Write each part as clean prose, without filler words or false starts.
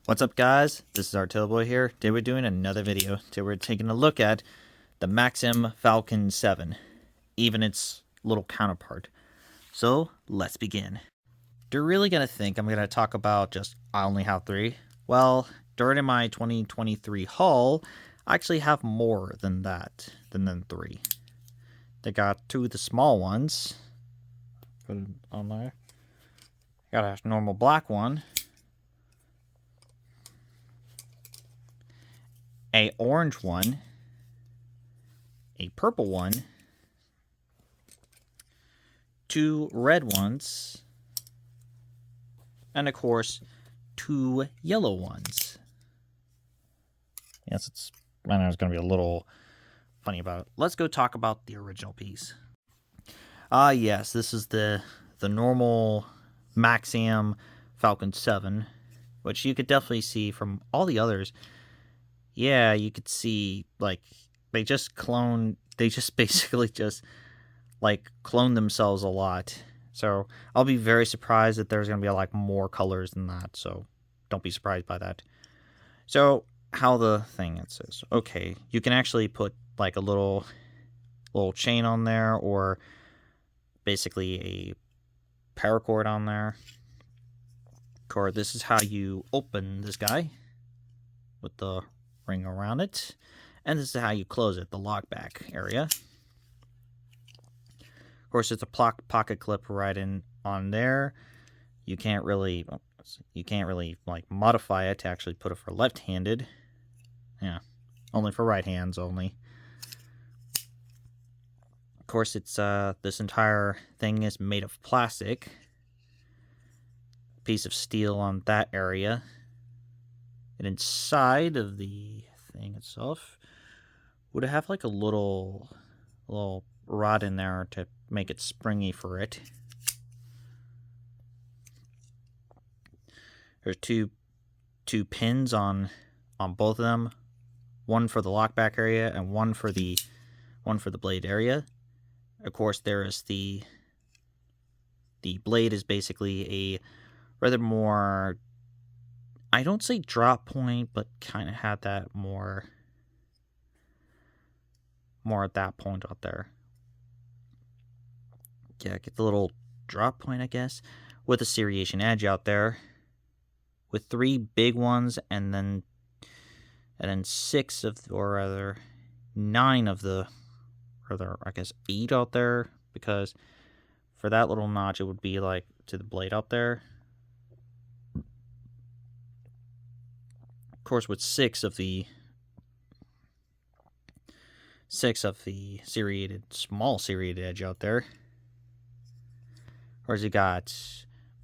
What's up, guys? This is Artillboy here. Today we're doing another video. Today we're taking a look at the Maxam Falcon VII, even its little counterpart. So let's begin. You're really gonna think I'm gonna talk about just I only have three. Well, during my 2023 haul, I actually have more than that, than three. They got two of the small ones. Put it on there. Got a normal black one. A orange one, a purple one, two red ones, and of course, two yellow ones. Yes, I know it's going to be a little funny about it. Let's go talk about the original piece. Yes, this is the normal Maxam Falcon VII, which you could definitely see from all the others. Yeah, you could see, like, they just basically just, like, clone themselves a lot. So, I'll be very surprised that there's going to be, like, more colors than that, so don't be surprised by that. So, how the thing it says. Okay, you can actually put, like, a little chain on there, or basically a paracord on there. Or this is how you open this guy with the ring around it, and this is how you close it, the lockback area. Of course, it's a pocket clip right in on there. You can't really like modify it to actually put it for left-handed. Yeah, only for right hands only. Of course, it's this entire thing is made of plastic. Piece of steel on that area. And inside of the thing itself, would it have like a little rod in there to make it springy for it? There's two pins on both of them, one for the lockback area and one for the blade area. Of course, there is the blade is basically a rather more, I don't say drop point, but kind of had that more at that point out there. Yeah, get the little drop point, I guess, with a serration edge out there, with three big ones, and then six of, or rather 9 of the, rather I guess 8 out there, because for that little notch it would be like to the blade out there. Of course, with 6 of the small serrated edge out there. Of course, you got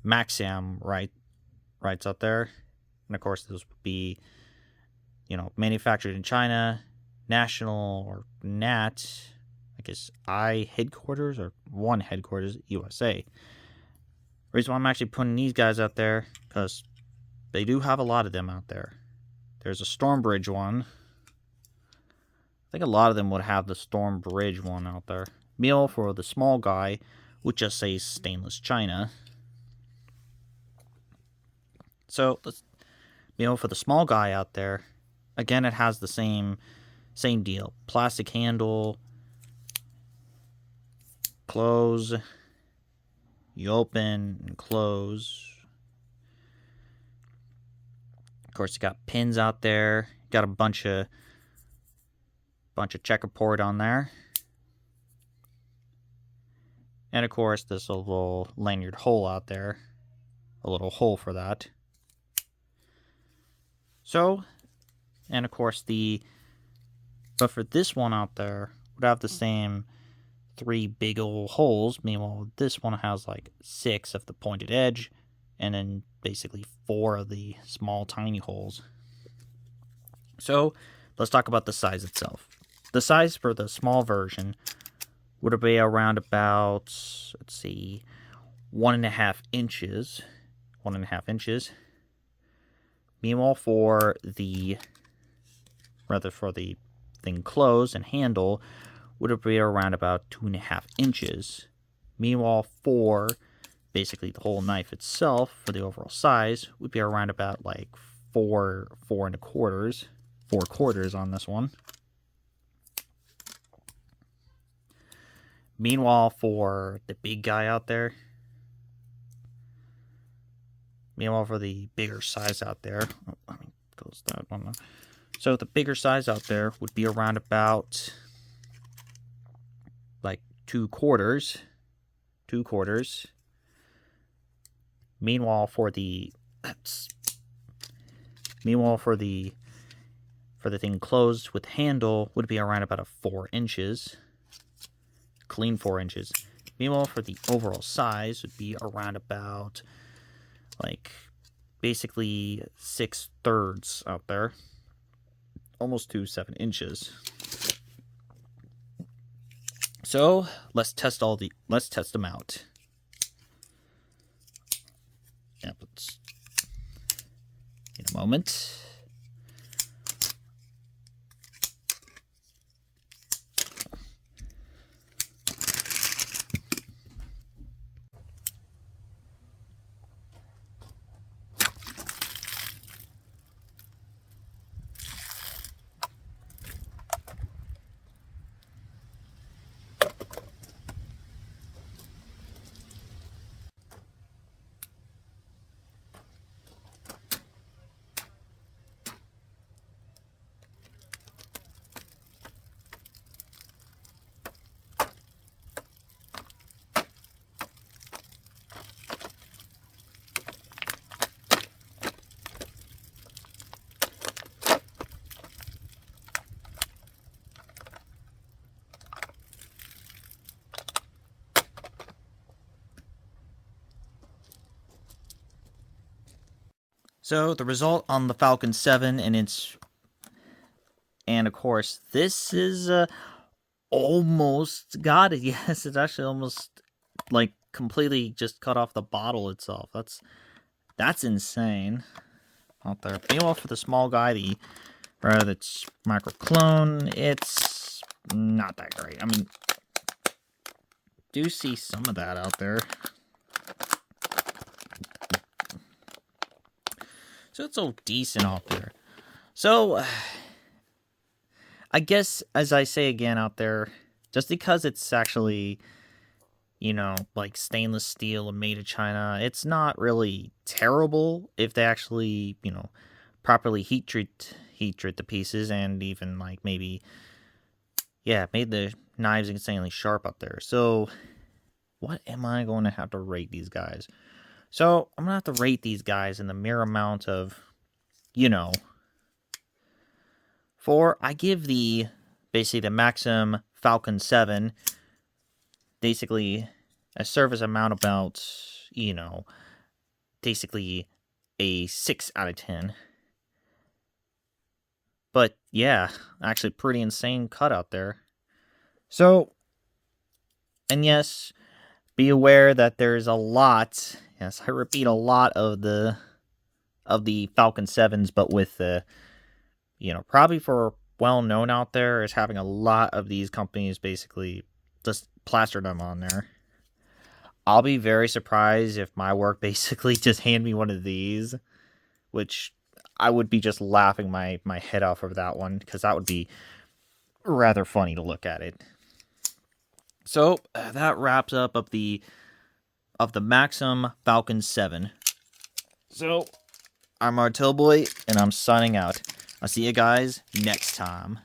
Maxam rights out there, and of course those would be, manufactured in China, national or NAT, I guess I headquarters or one headquarters USA. The reason why I'm actually putting these guys out there because they do have a lot of them out there. There's a Stormbridge one. I think a lot of them would have the Stormbridge one out there. Meal for the small guy would just say stainless China. So let's for the small guy out there. Again, it has the same deal. Plastic handle. Close. You open and close. Of course, you got pins out there. Got a bunch of checkerboard on there. And of course, this little lanyard hole out there. A little hole for that. So, and of course but for this one out there, would have the same 3 big old holes. Meanwhile, this one has like 6 of the pointed edge, and then basically 4 of the small tiny holes. So let's talk about the size itself. The size for the small version would be around about, let's see, 1.5 inches. 1.5 inches. Meanwhile, for the thing closed and handle would be around about 2.5 inches. Meanwhile, for basically the whole knife itself, for the overall size, would be around about like 4 4.25, 4/4 on this one. Meanwhile, for the big guy out there, for the bigger size out there, let me close that one. So the bigger size out there would be around about like 2/4. Meanwhile, for the thing closed with handle would be around about a 4 inches. Clean 4 inches. Meanwhile, for the overall size would be around about like basically 6/3 out there. Almost to 7 inches. So let's test them out. Yep, let's in a moment. So the result on the Falcon 7 and of course this is almost got it. Yes, it's actually almost like completely just cut off the bottle itself. That's insane out there. Meanwhile, for the small guy, that's micro clone, it's not that great. I mean, do see some of that out there. So it's all decent out there. So, I guess, as I say again out there, just because it's actually, like stainless steel and made in China, it's not really terrible if they actually, properly heat treat the pieces and even, like, maybe, made the knives insanely sharp up there. So, what am I going to have to rate these guys? So, I'm going to have to rate these guys in the mere amount of, I give basically the Maxam Falcon 7, basically a service amount about, basically a 6 out of 10. But, yeah, actually pretty insane cut out there. So, and yes, be aware that there's a lot, yes, I repeat, a lot of the Falcon 7s, but with the, probably for well-known out there is having a lot of these companies basically just plaster them on there. I'll be very surprised if my work basically just hand me one of these, which I would be just laughing my head off over that one, because that would be rather funny to look at it. So, that wraps up of the Maxam Falcon 7. So, I'm Martellboy, and I'm signing out. I'll see you guys next time.